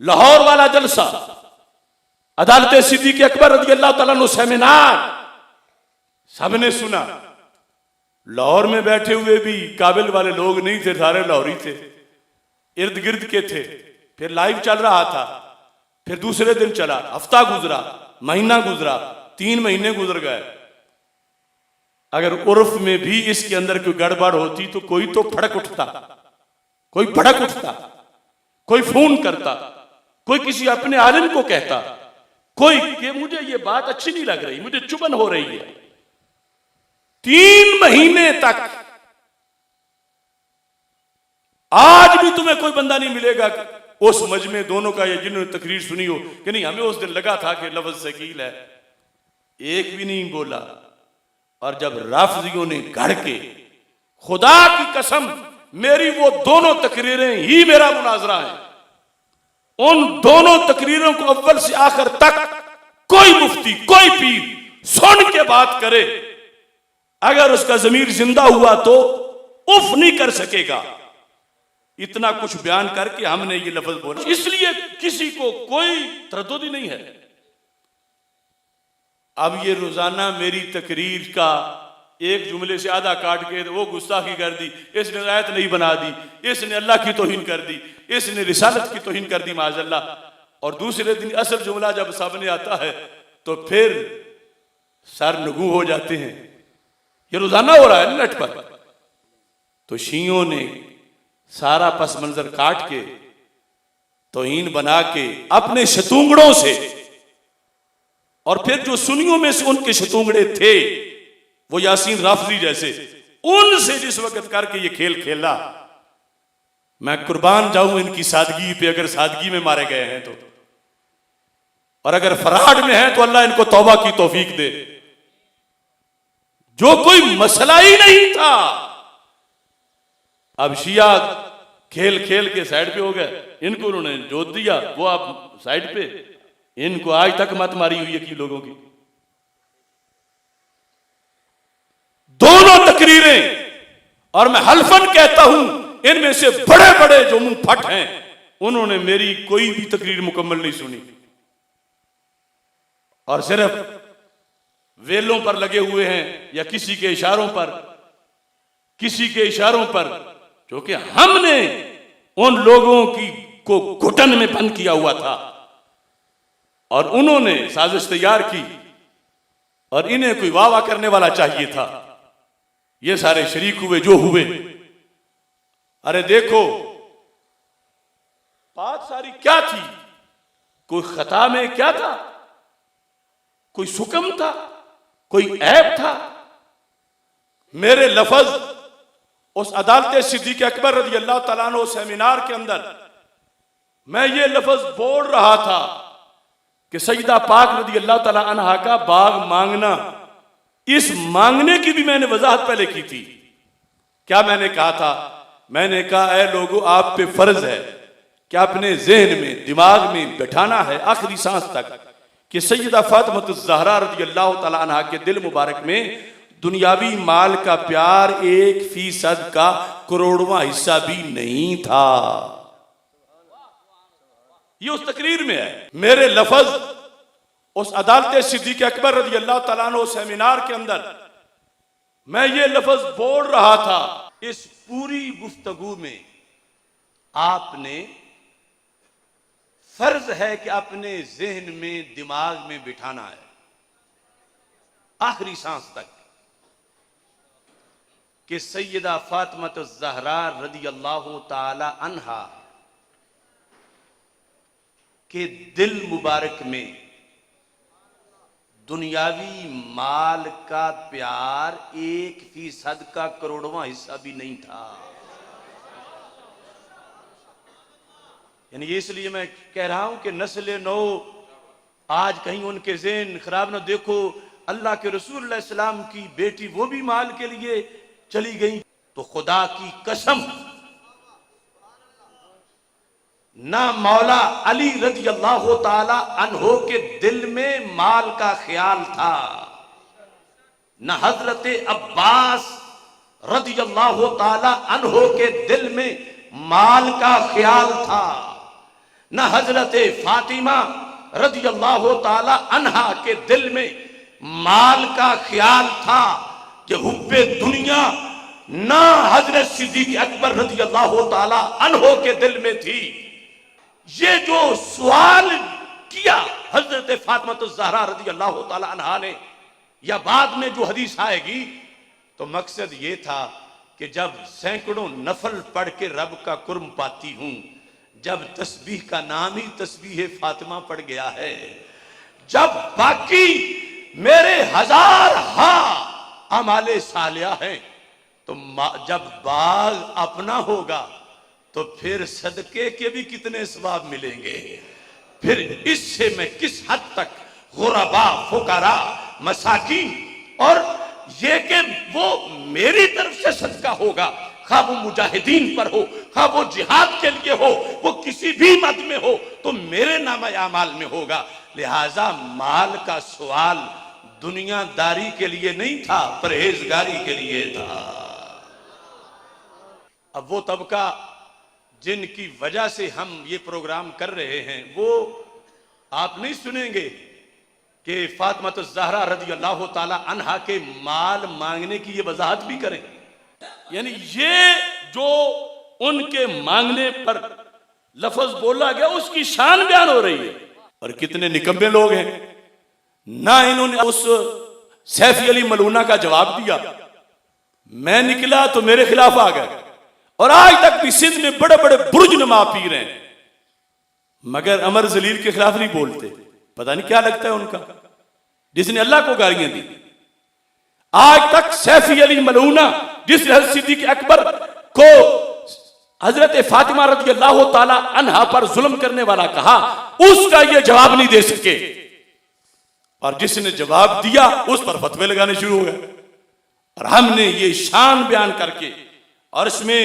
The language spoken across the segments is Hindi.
लाहौर वाला जलसा, अदालत सिद्दीक़ अकबर रज़ी अल्लाह तआला अन्हु सेमिनार, सबने सुना। लाहौर में बैठे हुए भी काबिल वाले लोग नहीं थे, सारे लाहौरी थे, इर्द गिर्द के थे। फिर लाइव चल रहा था, फिर दूसरे दिन चला, हफ्ता गुजरा, महीना गुजरा, 3 महीने गुजर गए। अगर उर्फ में भी इसके अंदर कोई गड़बड़ होती तो कोई तो फड़क उठता, कोई भड़क उठता, कोई फोन करता, कोई किसी अपने आलिम को कहता, कोई कि मुझे ये बात अच्छी नहीं लग रही, मुझे चुभन हो रही है। 3 महीने तक आज भी तुम्हें कोई बंदा नहीं मिलेगा उस मजमे दोनों का, या जिन्होंने तकरीर सुनी हो कि नहीं हमें उस दिन लगा था कि लफ्ज सकील है, एक भी नहीं बोला। और जब राफजियों ने गढ़ के, खुदा की कसम मेरी वो दोनों तकरीरें ही मेरा मुनाजरा है, उन दोनों तकरीरों को अव्वल से आखिर तक कोई मुफ्ती, कोई पीर सुन के बात करे, अगर उसका जमीर जिंदा हुआ तो उफ नहीं कर सकेगा। इतना कुछ बयान करके हमने ये लफ्ज बोला, इसलिए किसी को कोई तरद्दुद ही नहीं है। अब ये रोजाना मेरी तकरीर का एक जुमले से आधा काट के वो गुस्ताखी कर दी, इसने आयत नहीं बना दी, इसने अल्लाह की तौहीन कर दी, इसने रिसालत की तौहीन कर दी माज़अल्लाह। और दूसरे दिन असल जुमला जब सामने आता है तो फिर सर नगू हो जाते हैं। ये रोजाना हो रहा है नेट पर। तो शियों ने सारा पस मंजर काट के, तौहीन बना के अपने शतूंगड़ों से, और फिर जो सुन्नियों में से उनके शतूंगड़े थे वो यासीन राफजी जैसे, उनसे जिस वक्त करके ये खेल खेला, मैं कुर्बान जाऊं इनकी सादगी पे, अगर सादगी में मारे गए हैं तो, और अगर फराड में है तो अल्लाह इनको तौबा की तौफीक दे। जो कोई मसला ही नहीं था, अब शिया खेल खेल के साइड पे हो गए, इनको उन्होंने जोत दिया, वो आप साइड पे। इनको आज तक मत मारी हुई है कि लोगों की दोनों तकरीरें, और मैं हल्फन कहता हूं इनमें से बड़े बड़े जो मुंह फट हैं उन्होंने मेरी कोई भी तकरीर मुकम्मल नहीं सुनी, और सिर्फ वेलों पर लगे हुए हैं या किसी के इशारों पर, किसी के इशारों पर, जो कि हमने उन लोगों की को घुटन में बंद किया हुआ था, और उन्होंने साजिश तैयार की, और इन्हें कोई वाह वाह करने वाला चाहिए था। ये सारे शरीक हुए जो हुए। अरे देखो बात सारी क्या थी, कोई खता में क्या था, कोई सुकम था, कोई ऐब था। मेरे लफ्ज उस अदालत सिद्दीक़ अकबर रज़ी अल्लाह तआला अन्हु सेमिनार के अंदर मैं ये लफ्ज बोल रहा था कि सैयदा पाक रज़ी अल्लाह तआला अन्हा का बाग मांगना, इस मांगने की भी मैंने वजाहत पहले की थी। क्या मैंने कहा था? मैंने कहा ऐ लोगों, आप पे फर्ज है कि अपने जहन में, दिमाग में बैठाना है आखिरी सांस तक कि सैयदा फातिमा ज़हरा रज़ी अल्लाह तआला अन्हा के दिल मुबारक में दुनियावी माल का प्यार 1% का करोड़वां हिस्सा भी नहीं था। ये उस तकरीर में है। मेरे लफ्ज उस अदालत सिद्दीक़ अकबर रज़ी अल्लाह तआला अन्हु सेमिनार के अंदर मैं ये लफ्ज बोल रहा था। इस पूरी गुफ्तगू में आपने फर्ज है कि अपने जहन में, दिमाग में बिठाना है आखिरी सांस तक कि सैयदा फातिमा ज़हरा रज़ी अल्लाह तआला अन्हा के दिल मुबारक में दुनियावी माल का प्यार 1% का करोड़वां हिस्सा भी नहीं था। यानी इसलिए मैं कह रहा हूं कि नस्ल नौ आज कहीं उनके ज़हन खराब ना, देखो अल्लाह के रसूल सल्लल्लाहु अलैहि वसल्लम की बेटी वो भी माल के लिए चली गई, तो खुदा की कसम ना मौला अली रज़ी अल्लाह तआला अन्हो के दिल में माल का ख्याल था, न हजरत अब्बास रज़ी अल्लाह तआला अन्हो के दिल में माल का ख्याल था, न हजरत फातिमा रज़ी अल्लाह ताला अन्हा के दिल में माल का ख्याल था कि हुब्बे दुनिया, ना हजरत सिद्दीक अकबर रज़ी अल्लाह ताला अन्हो के दिल में थी। ये जो सवाल किया हजरत फातिमा ज़हरा रज़ी अल्लाह ताला अन्हा ने, या बाद में जो हदीस आएगी, तो मकसद ये था कि जब सैकड़ों नफल पढ़ के रब का कुर्ब पाती हूं, जब तस्बीह का नाम ही तस्बीह फातिमा पड़ गया है, जब बाकी मेरे हजार अमाले सालिया हैं, तो जब बाग अपना होगा तो फिर सदके के भी कितने सवाब मिलेंगे। फिर इससे मैं किस हद तक गुरबा, फुकरा, मसाकीन, और ये कि वो मेरी तरफ से सदका होगा, खा वो मुजाहिदीन पर हो, खा वो जिहाद के लिए हो, वो किसी भी मत में हो, तो मेरे नाम आमाल में होगा। लिहाजा माल का सवाल दुनियादारी के लिए नहीं था, परहेजगारी के लिए था। अब वो तबका जिनकी वजह से हम ये प्रोग्राम कर रहे हैं, वो आप नहीं सुनेंगे कि फातिमा ज़हरा रज़ी अल्लाह ताला अन्हा के माल मांगने की ये वजाहत भी करें। यानी ये जो उनके मांगने पर लफ्ज बोला गया उसकी शान बयान हो रही है। और कितने निकम्मे लोग हैं, ना इन्होंने उस सैफी अली मलूना का जवाब दिया, मैं निकला तो मेरे खिलाफ आ गए, और आज तक भी सिंध में बड़े बड़े बुर्ज नमा पीर हैं, मगर अमर जलील के खिलाफ नहीं बोलते। पता नहीं क्या लगता है उनका, जिसने अल्लाह को गालियां दी। आज तक सैफी अली मलूना, जिसने हज़रत सिद्दीक अकबर को हजरत फातिमा रज़ी अल्लाह ताला अन्हा पर जुल्म करने वाला कहा, उसका यह जवाब नहीं दे सके, और जिसने जवाब दिया उस पर फतवे लगाने शुरू हो गए। और हमने ये शान बयान करके, और इसमें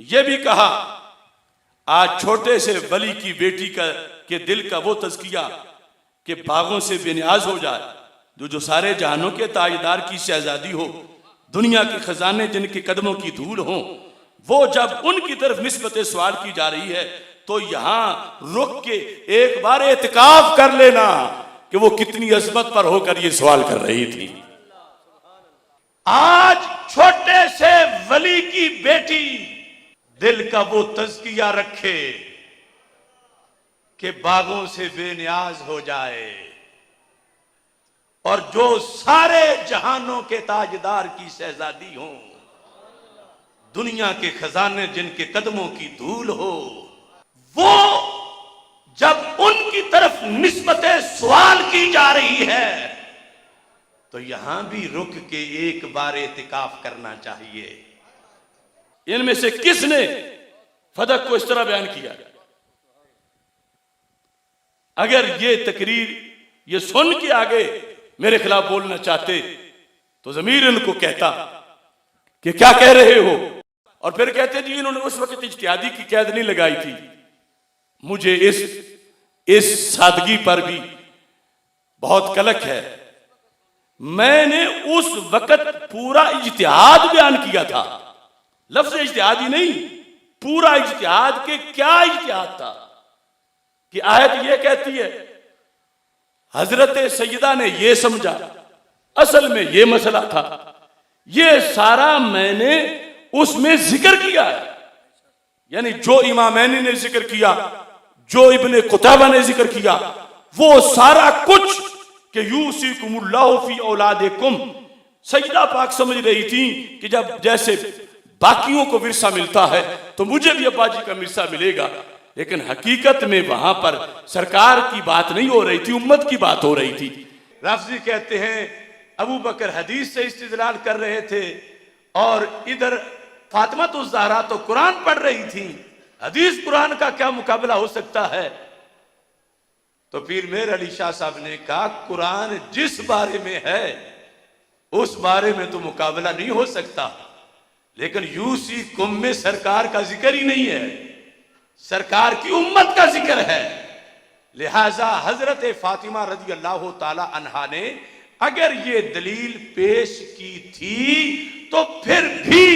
यह भी कहा, आज छोटे से वली की बेटी के दिल का वो तज़किया कि बागों से बेनियाज हो जाए, जो सारे जहानों के ताजदार की शहजादी हो, दुनिया के खजाने जिनके कदमों की धूल हो, वो जब उनकी तरफ निस्बत सवाल की जा रही है, तो यहां रुक के एक बार एतकाफ कर लेना कि वो कितनी अजमत पर होकर ये सवाल कर रही थी। आज छोटे से वली की बेटी दिल का वो तज़किया रखे कि बागों से बेनियाज हो जाए, और जो सारे जहानों के ताजदार की शहजादी हो, दुनिया के खजाने जिनके कदमों की धूल हो, वो जब उनकी तरफ निस्बत सवाल की जा रही है, तो यहां भी रुक के एक बार एतिकाफ करना चाहिए। इनमें से किसने फदक को इस तरह बयान किया? अगर ये तकरीर ये सुन के आगे मेरे खिलाफ बोलना चाहते, तो ज़मीर इनको कहता कि क्या कह रहे हो, और फिर कहते जी इन्होंने उस वक्त इज्तिहादी की कैद नहीं लगाई थी। मुझे इस सादगी पर भी बहुत कलक है। मैंने उस वक्त पूरा इज्तिहाद बयान किया था, लफ्ज इज्तिहादी नहीं, पूरा इज्तिहाद के क्या इज्तिहाद था कि आयत ये कहती है हजरत सैयदा ने ये समझा, असल में ये मसला था, ये सारा मैंने उसमें जिक्र किया है। यानी जो इमामैनी ने जिक्र किया, जो इब्ने कुतैबा ने जिक्र किया, वो सारा कुछ कि यूसिकुमुल्लाहु फी औलादिकुम, सैयदा पाक समझ रही थी कि जब जैसे बाकियों को विरसा मिलता है तो मुझे भी अब्बा जी का विरसा मिलेगा, लेकिन हकीकत में वहां पर सरकार की बात नहीं हो रही थी, उम्मत की बात हो रही थी। राफ़ज़ी कहते हैं अबू बकर हदीस से इस्तिदलाल कर रहे थे, और इधर फातिमा तो ज़हरा तो कुरान पढ़ रही थी। हदीस कुरान का क्या मुकाबला हो सकता है? तो पीर मेर अली शाह साहब ने कहा, कुरान जिस बारे में है उस बारे में तो मुकाबला नहीं हो सकता, लेकिन यूसी कुम में सरकार का जिक्र ही नहीं है, सरकार की उम्मत का जिक्र है। लिहाजा हजरत फातिमा रज़ी अल्लाह ताला अन्हा ने अगर ये दलील पेश की थी तो फिर भी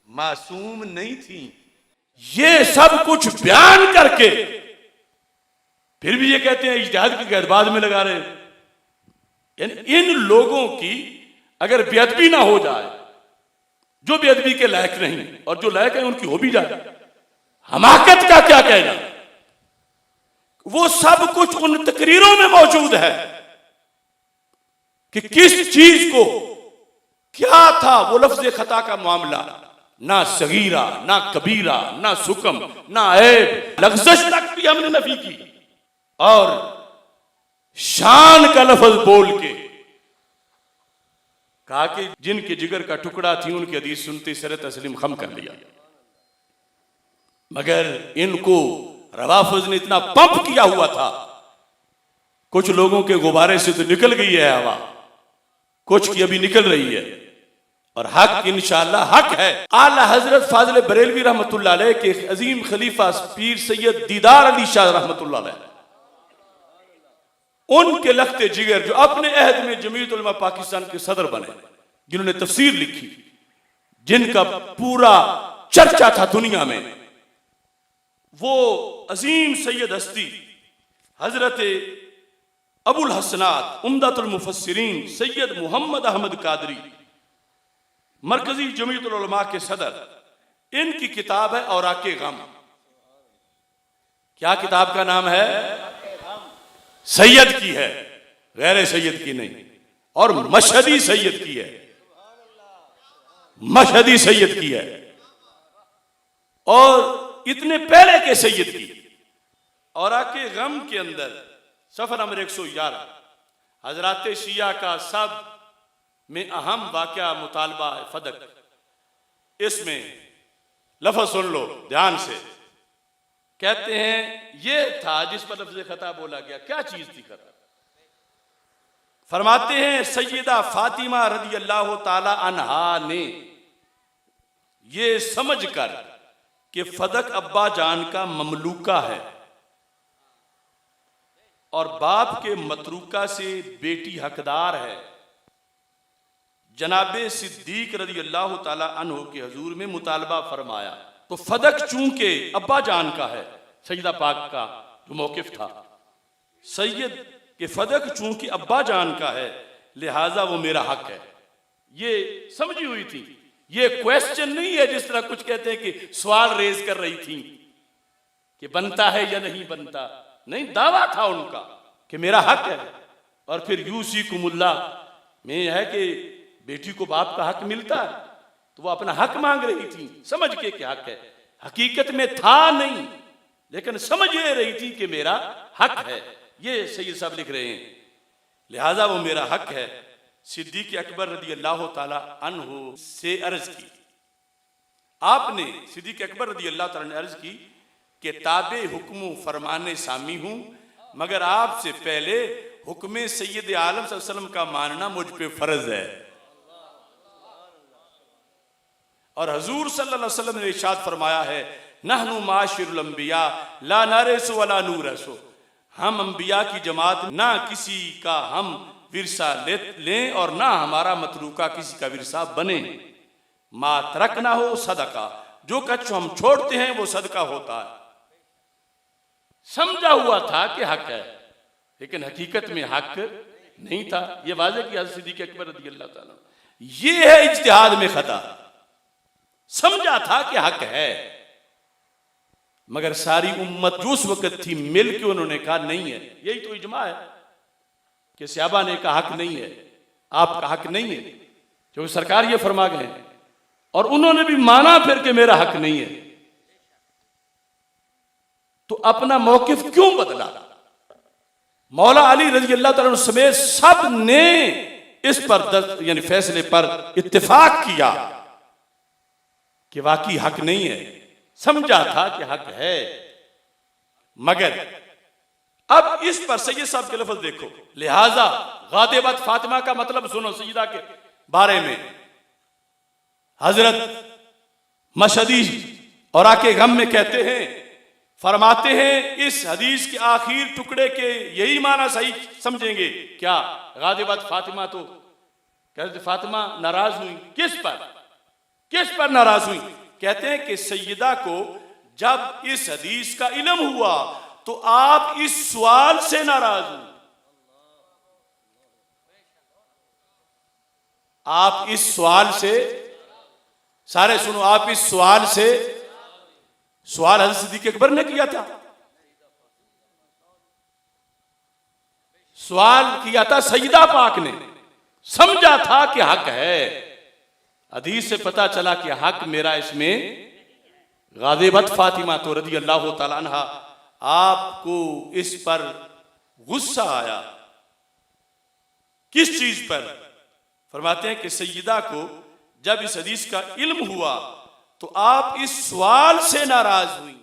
मासूम नहीं थी। ये सब कुछ बयान करके फिर भी ये कहते हैं इज्तिहाद की कैद बाद में लगा रहे हैं। यानी इन लोगों की अगर बेअदबी ना हो जाए, जो बेअदबी के लायक नहीं और जो लायक है उनकी हो भी जाए, हमाकत का क्या कहना। वो सब कुछ उन तकरीरों में मौजूद है कि किस चीज को क्या था वो लफ्ज खता का मामला, ना सगीरा ना कबीरा ना सुकम ना ऐब, लफ्ज़श तक भी हमने नफी की और शान का लफ्ज बोल के कहा कि जिनके जिगर का टुकड़ा थी उनकी हदीस सुनते सर तस्लीम खम कर लिया। मगर इनको रवाफिज ने इतना पंप किया हुआ था, कुछ लोगों के गुब्बारे से तो निकल गई है हवा, कुछ की अभी निकल रही है और हक इंशाअल्लाह हक है। आला हजरत फाजिल बरेलवी रहमतुल्लाह अलैह के अजीम खलीफा पीर सैयद दीदार अली शाह रहमतुल्लाह अलैह, उनके लखते जिगर जो अपने अहद में जमीयत उलमा पाकिस्तान के सदर बने, जिन्होंने तफसीर लिखी, जिनका पूरा चर्चा था दुनिया में, वो अजीम सैयद हस्ती हजरत अबुल हसनात उम्दतुल मुफस्सिरीन सैयद मोहम्मद अहमद कादरी मरकजी जमीयत उलमा के सदर, इनकी किताब है औराके गम। क्या किताब का नाम है? सैयद की है, गैर सैयद की नहीं, और मशहदी सैयद की है, मशहदी सैयद की है और इतने पहले के सैयद की। औराके गम के अंदर सफर नंबर 111 हजरात शिया का सब में अहम वाक़या मुतालबा फदक, इसमें लफ्ज़ सुन लो ध्यान से। कहते हैं ये था जिस पर लफ्ज़ खता बोला गया। क्या चीज थी खता? फरमाते हैं सैयदा फातिमा रदी अल्लाह ताला अन्हा ने ये समझकर कि फदक अब्बा जान का ममलूका है और बाप के मतरूका से बेटी हकदार है, जनाबे सिद्दीक रदी अल्लाह ताला अन्हु के हजूर में मुतालबा फरमाया। तो फदक चूंकि अब्बा जान का है, सैयदा पाक का जो मौकिफ था, सैयद के फदक चूंकि अब्बा जान का है लिहाजा वो मेरा हक है। ये समझी हुई थी, ये क्वेश्चन नहीं है जिस तरह कुछ कहते हैं कि सवाल रेज कर रही थी कि बनता है या नहीं बनता, नहीं, दावा था उनका कि मेरा हक है। और फिर यूसी कुमुल्ला में है कि बेटी को बाप का हक मिलता है, तो वो अपना हक मांग रही थी समझ के कि हक है, हकीकत में था नहीं लेकिन समझ ये रही थी कि मेरा हक है। ये सैयद साहब लिख रहे हैं, लिहाजा वो मेरा हक है। सिद्दीक अकबर रदी अल्लाह ताला अन्हु से अर्ज की, आपने सिद्दीक अकबर रदी अल्लाह ताला ने अर्ज की कि ताबे हुक्म फरमाने सामी हूं, मगर आपसे पहले हुक्म सैयद आलम सल्लल्लाहु अलैहि वसल्लम का मानना मुझ पे फर्ज है। और हजूर सल्लल्लाहु अलैहि वसल्लम ने इरशाद फरमाया है, नहनु माशिरुल अंबिया ला नरिसु वला नूरसु, हम अंबिया की जमात ना किसी का हम विरसा लें और ना हमारा मतरूका किसी का विरसा बने। मा तरक ना हो सदका, जो कुछ हम छोड़ते हैं वो सदका होता है। समझा हुआ था कि हक है लेकिन हकीकत में हक नहीं था। ये वाज़ेह की हज़रत सिद्दीक़ अकबर रज़ी अल्लाह ताला, ये है इज्तिहाद में खता। समझा था कि हक है मगर सारी उम्मत जो उस वक्त थी मिल के उन्होंने कहा नहीं है। यही तो इजमा है कि सहाबा ने कहा हक नहीं है, आपका हक नहीं है, क्योंकि सरकार ये फरमा गए और उन्होंने भी माना फिर कि मेरा हक नहीं है। तो अपना मौकिफ क्यों बदला? मौला अली रज़ी अल्लाह ताला समेत सब ने इस पर यानी फैसले पर इत्तेफाक किया कि वाकई हक नहीं है। समझा था कि हक है मगर अब इस पर सैयद साहब के लफ्ज देखो, लिहाजा गादिबत फातिमा का मतलब सुनो। सैयदा के बारे में हजरत मशहदी और आके गम में कहते हैं, फरमाते हैं इस हदीस के आखिर टुकड़े के यही माना सही समझेंगे क्या? गादिबत फातिमा, तो कहते फातिमा नाराज हुई। किस पर नाराज हुई? कहते हैं कि सैयदा को जब इस हदीस का इल्म हुआ तो आप इस सवाल से नाराज हुए। आप इस सवाल से, सारे सुनो, आप इस सवाल से, सवाल हज़रत सिद्दीक़ अकबर ने किया था, सवाल किया था सैयदा पाक ने, समझा था कि हक है। हदीस से पता चला कि हक मेरा इसमें, गाज़िबत फातिमा तो रज़ी अल्लाह तआला अन्हा, आपको इस पर गुस्सा आया। किस चीज पर? फरमाते हैं कि सैयदा को जब इस हदीस का इल्म हुआ तो आप इस सवाल से नाराज हुई।